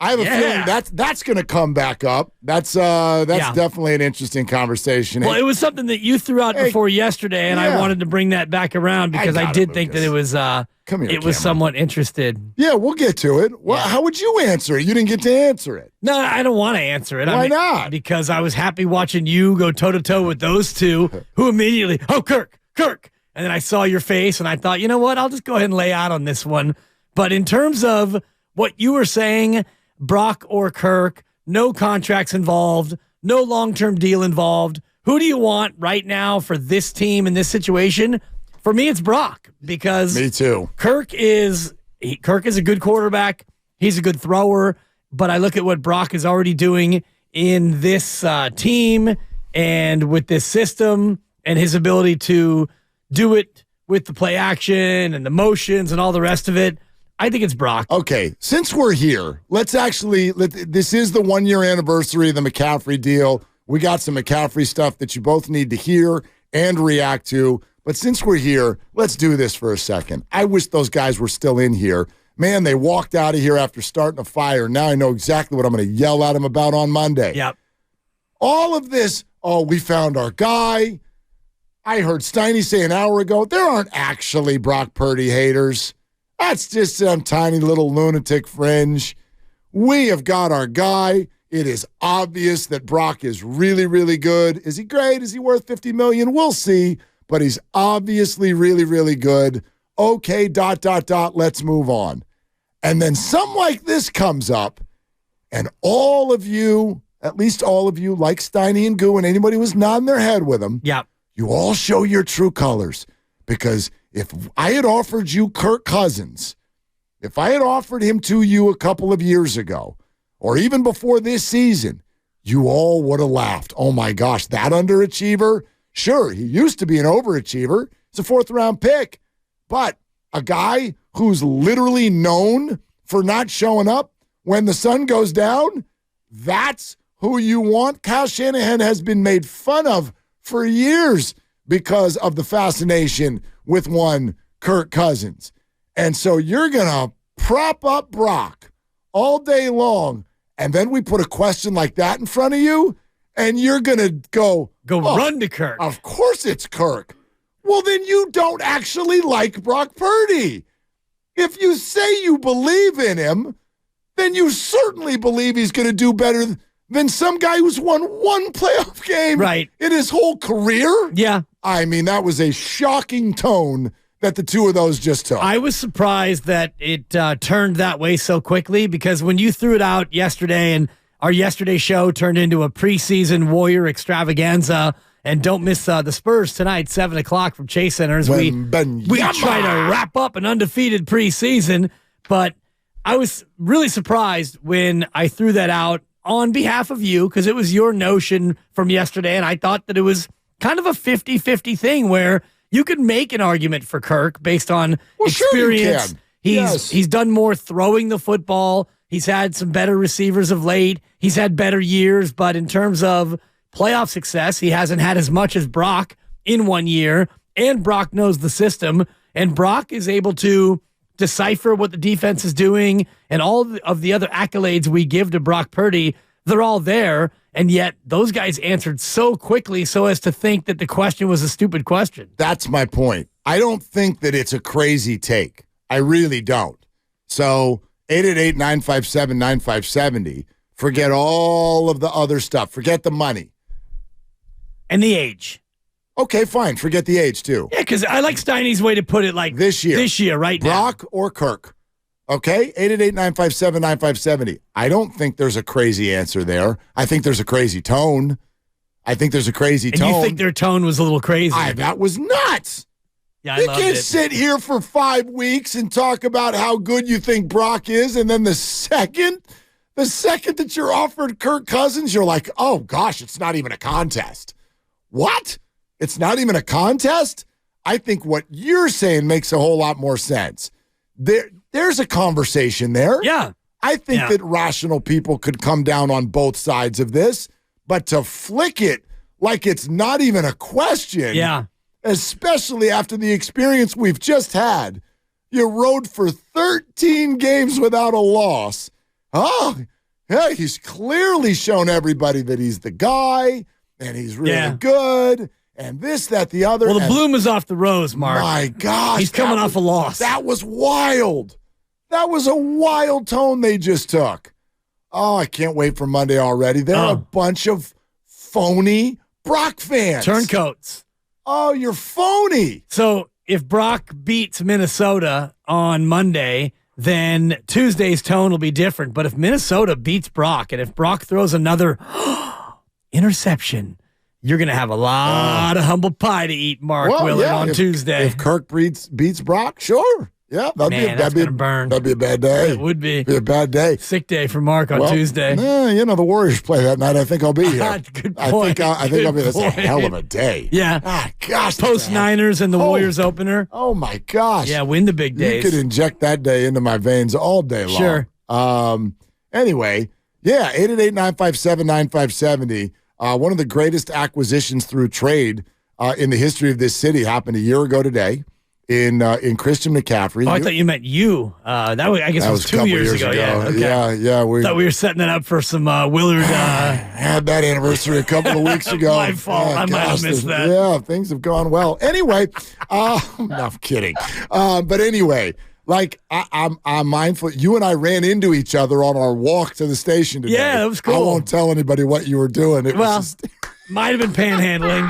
I have a feeling that's going to come back up. That's definitely an interesting conversation. Well, it was something that you threw out before yesterday, and I wanted to bring that back around because I did think that it was was somewhat interested. Yeah, we'll get to it. Well, how would you answer it? You didn't get to answer it. No, I don't want to answer it. Why not? Because I was happy watching you go toe-to-toe with those two who immediately, Kirk. And then I saw your face, and I thought, you know what? I'll just go ahead and lay out on this one. But in terms of what you were saying, Brock or Kirk, no contracts involved, no long-term deal involved. Who do you want right now for this team in this situation? For me, it's Brock because me too. Kirk is a good quarterback. He's a good thrower. But I look at what Brock is already doing in this team and with this system and his ability to do it with the play action and the motions and all the rest of it. I think it's Brock. Okay, since we're here, this is the 1-year anniversary of the McCaffrey deal. We got some McCaffrey stuff that you both need to hear and react to. But since we're here, let's do this for a second. I wish those guys were still in here. Man, they walked out of here after starting a fire. Now I know exactly what I'm going to yell at them about on Monday. Yep. All of this, we found our guy. I heard Steiny say an hour ago, there aren't actually Brock Purdy haters. That's just some tiny little lunatic fringe. We have got our guy. It is obvious that Brock is really, really good. Is he great? Is he worth $50 million? We'll see. But he's obviously really, really good. Okay, ... let's move on. And then something like this comes up, and all of you, at least all of you, like Steiny and Guru and anybody who's nodding their head with him, you all show your true colors. Because if I had offered you Kirk Cousins, if I had offered him to you a couple of years ago, or even before this season, you all would have laughed. Oh my gosh, that underachiever? Sure, he used to be an overachiever. He's a 4th-round pick. But a guy who's literally known for not showing up when the sun goes down, that's who you want. Kyle Shanahan has been made fun of for years because of the fascination with one Kirk Cousins. And so you're going to prop up Brock all day long, and then we put a question like that in front of you, and you're going to go run to Kirk. Of course it's Kirk. Well, then you don't actually like Brock Purdy. If you say you believe in him, then you certainly believe he's going to do better than some guy who's won one playoff game in his whole career. Yeah. I mean, that was a shocking tone that the two of those just took. I was surprised that it turned that way so quickly because when you threw it out yesterday and our yesterday show turned into a preseason Warrior extravaganza, and don't miss the Spurs tonight, 7 o'clock from Chase Center as we try to wrap up an undefeated preseason. But I was really surprised when I threw that out on behalf of you because it was your notion from yesterday, and I thought that it was kind of a 50-50 thing where you could make an argument for Kirk based on experience. Sure he's done more throwing the football. He's had some better receivers of late. He's had better years, but in terms of playoff success, he hasn't had as much as Brock in 1 year, and Brock knows the system, and Brock is able to decipher what the defense is doing, and all of the other accolades we give to Brock Purdy, they're all there, and yet those guys answered so quickly so as to think that the question was a stupid question. That's my point. I don't think that it's a crazy take. I really don't. So 888-957-9570. Forget all of the other stuff. Forget the money. And the age. Okay, fine. Forget the age, too. Yeah, because I like Steiny's way to put it like this year, right now. Brock or Kirk. Okay? 888-957-9570. I don't think there's a crazy answer there. I think there's a crazy tone. And you think their tone was a little crazy? That was nuts. Yeah, I you loved can't it. sit here for 5 weeks and talk about how good you think Brock is, and then the second that you're offered Kirk Cousins, you're like, oh, gosh, it's not even a contest. What? It's not even a contest? I think what you're saying makes a whole lot more sense. There's a conversation there. Yeah. I think that rational people could come down on both sides of this, but to flick it like it's not even a question, especially after the experience we've just had. You rode for 13 games without a loss. Oh, Yeah, he's clearly shown everybody that he's the guy, and he's really good, and this, that, the other. Well, the bloom is off the rose, Mark. My gosh. He's coming off a loss. That was wild. That was a wild tone they just took. Oh, I can't wait for Monday already. They're a bunch of phony Brock fans. Turncoats. Oh, you're phony. So if Brock beats Minnesota on Monday, then Tuesday's tone will be different. But if Minnesota beats Brock, and if Brock throws another interception, you're going to have a lot of humble pie to eat, Mark Willard, on Tuesday. If Kirk beats Brock, sure. Yeah, that'd be a bad day. It would be. It'd be a bad day. Sick day for Mark on Tuesday. The Warriors play that night. I think I'll be here. Good point. I think I'll be. That's a hell of a day. Yeah. Gosh. Post Niners and the Warriors opener. Oh my gosh. Yeah, win the big days. You could inject that day into my veins all day long. Sure. Anyway, 888-957-9570. One of the greatest acquisitions through trade in the history of this city happened a year ago today. In Christian McCaffrey. Oh, I thought you meant you. That was 2 years ago. Yeah, okay. Yeah. We thought we were setting it up for some Willard. Had that anniversary a couple of weeks ago. My fault. I might have missed that. Yeah, things have gone well. Anyway, I'm kidding. But anyway, like I'm mindful. You and I ran into each other on our walk to the station today. Yeah, that was cool. I won't tell anybody what you were doing. It was just might have been panhandling.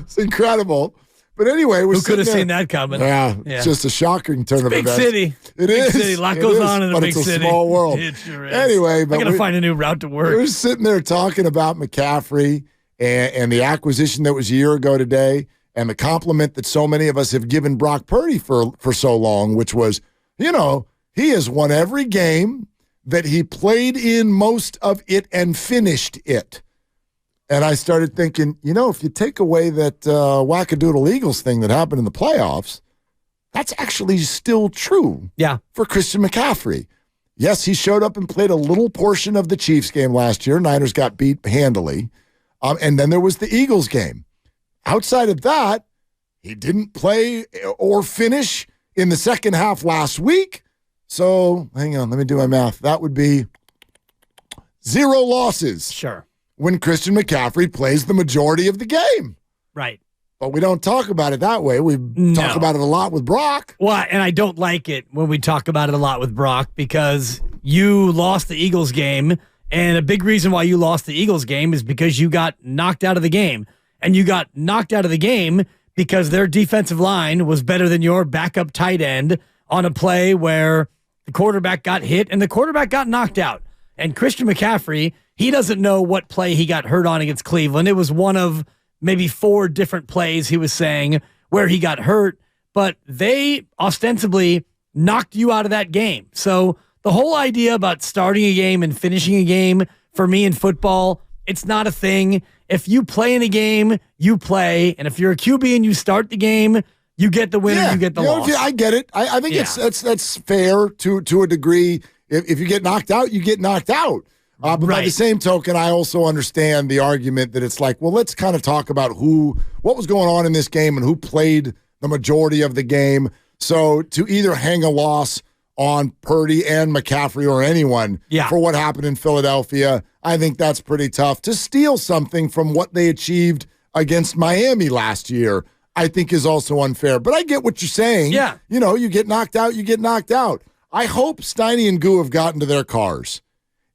It's incredible. But anyway, who could have seen that coming? Yeah, it's just a shocking turn of events. Big city. It is. Big city. A lot goes on in a big city. But it's a small world. It sure is. Anyway, but I got to find a new route to work. We were sitting there talking about McCaffrey and the acquisition that was a year ago today, and the compliment that so many of us have given Brock Purdy for so long, which was, he has won every game that he played in, most of it, and finished it. And I started thinking, if you take away that wackadoodle Eagles thing that happened in the playoffs, that's actually still true for Christian McCaffrey. Yes, he showed up and played a little portion of the Chiefs game last year. Niners got beat handily. And then there was the Eagles game. Outside of that, he didn't play or finish in the second half last week. So, hang on, let me do my math. That would be 0 losses. Sure. When Christian McCaffrey plays the majority of the game. Right. But we don't talk about it that way. We talk about it a lot with Brock. Well, and I don't like it when we talk about it a lot with Brock because you lost the Eagles game, and a big reason why you lost the Eagles game is because you got knocked out of the game. And you got knocked out of the game because their defensive line was better than your backup tight end on a play where the quarterback got hit and the quarterback got knocked out. And Christian McCaffrey, he doesn't know what play he got hurt on against Cleveland. It was one of maybe 4 different plays he was saying where he got hurt, but they ostensibly knocked you out of that game. So the whole idea about starting a game and finishing a game, for me in football, it's not a thing. If you play in a game, you play. And if you're a QB and you start the game, you get the winner, you get the loss. I get it. I think that's fair to a degree. If you get knocked out, you get knocked out. But by the same token, I also understand the argument that it's like, well, let's kind of talk about what was going on in this game and who played the majority of the game. So to either hang a loss on Purdy and McCaffrey or anyone for what happened in Philadelphia, I think that's pretty tough. To steal something from what they achieved against Miami last year, I think is also unfair. But I get what you're saying. Yeah. You get knocked out, you get knocked out. I hope Steiny and Guru have gotten to their cars.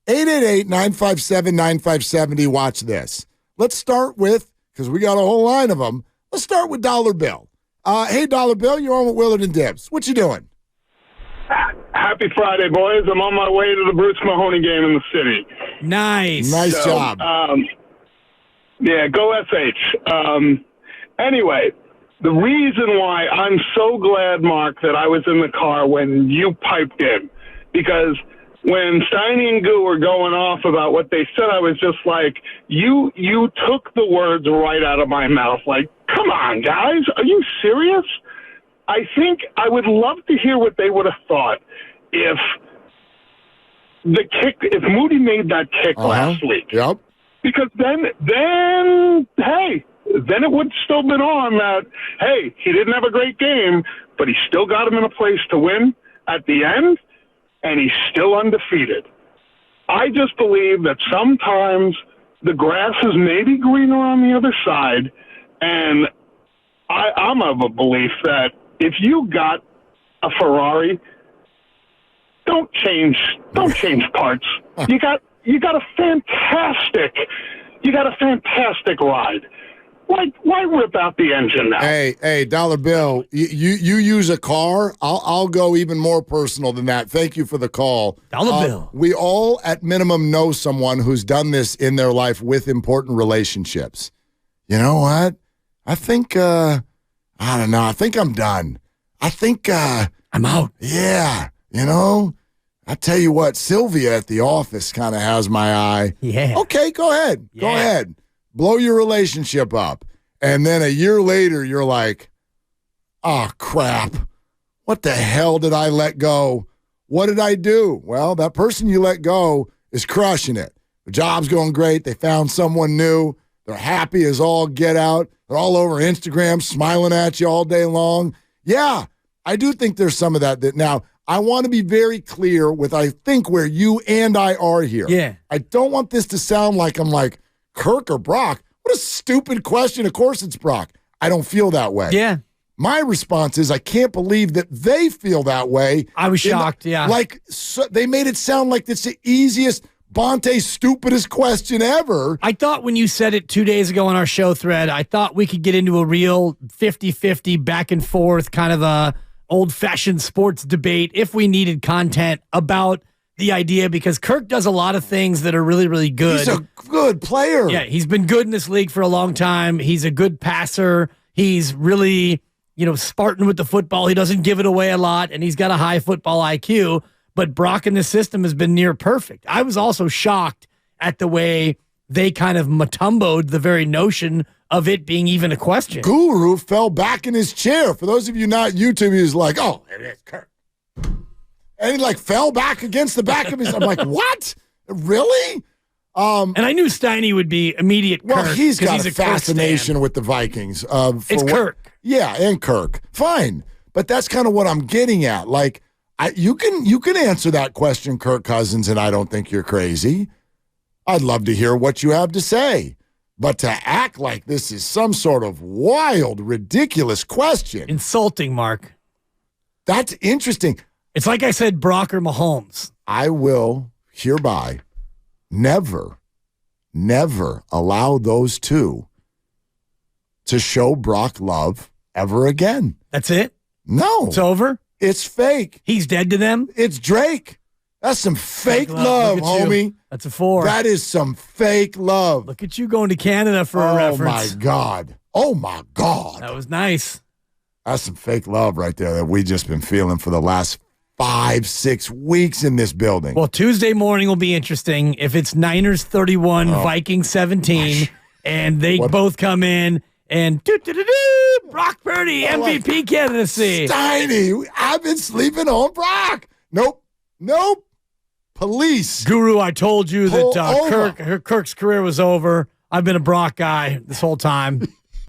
888-957-9570. Watch this. Let's start with, because we got a whole line of them, let's start with Dollar Bill. Hey, Dollar Bill, you're on with Willard and Dibs. What you doing? Happy Friday, boys. I'm on my way to the Bruce Mahoney game in the city. Nice. Nice job. Go SH. Anyway, the reason why I'm so glad, Mark, that I was in the car when you piped in, because when Steiny and Guru were going off about what they said, I was just like, you took the words right out of my mouth. Like, come on, guys. Are you serious? I think I would love to hear what they would have thought if Moody made that kick last week. Yep. Because then it would still been on that, hey, he didn't have a great game, but he still got him in a place to win at the end. And he's still undefeated. I just believe that sometimes the grass is maybe greener on the other side, and I'm of a belief that if you got a Ferrari, don't change parts. You got a fantastic ride. Why rip out the engine now? Hey, Dollar Bill, you use a car. I'll go even more personal than that. Thank you for the call. Dollar Bill. We all, at minimum, know someone who's done this in their life with important relationships. You know what? I think, I don't know. I think I'm done. I think, I'm out. Yeah. You know, I tell you what, Sylvia at the office kind of has my eye. Yeah. Okay, go ahead. Yeah. Go ahead. Blow your relationship up. And then a year later, you're like, oh, crap. What the hell did I let go? What did I do? Well, that person you let go is crushing it. The job's going great. They found someone new. They're happy as all get out. They're all over Instagram smiling at you all day long. Yeah, I do think there's some of that. Now, I want to be very clear with, I think, where you and I are here. Yeah. I don't want this to sound like I'm like, Kirk or Brock? What a stupid question. Of course it's Brock. I don't feel that way. Yeah. My response is I can't believe that they feel that way. I was shocked, yeah. Like, they made it sound like it's the easiest, Bonte, stupidest question ever. I thought when you said it 2 days ago on our show thread, I thought we could get into a real 50-50 back and forth kind of a old-fashioned sports debate if we needed content about the idea, because Kirk does a lot of things that are really, really good. He's a good player. Yeah, he's been good in this league for a long time. He's a good passer. He's really, Spartan with the football. He doesn't give it away a lot, and he's got a high football IQ. But Brock in this system has been near perfect. I was also shocked at the way they kind of matumboed the very notion of it being even a question. Guru fell back in his chair. For those of you not YouTube, he was like, oh, it is Kirk. And he fell back against the back of his. I'm like, what? Really? And I knew Steiny would be immediate Kirk. Well, he's got a a fascination with the Vikings. It's Kirk. Yeah, and Kirk. Fine. But that's kind of what I'm getting at. You can answer that question, Kirk Cousins, and I don't think you're crazy. I'd love to hear what you have to say. But to act like this is some sort of wild, ridiculous question. Insulting, Mark. That's interesting. It's like I said, Brock or Mahomes. I will hereby never allow those two to show Brock love ever again. That's it? No. It's over? It's fake. He's dead to them? It's Drake. That's some fake love, homie. That's a 4. That is some fake love. Look at you going to Canada for a reference. Oh, my God. That was nice. That's some fake love right there that we just been feeling for the last 5-6 weeks in this building. Well, Tuesday morning will be interesting. If it's Niners 31, Vikings 17, and they both come in and Brock Purdy, MVP candidacy. Steiny, I've been sleeping on Brock. Nope. Police. Guru, I told you that Kirk's career was over. I've been a Brock guy this whole time.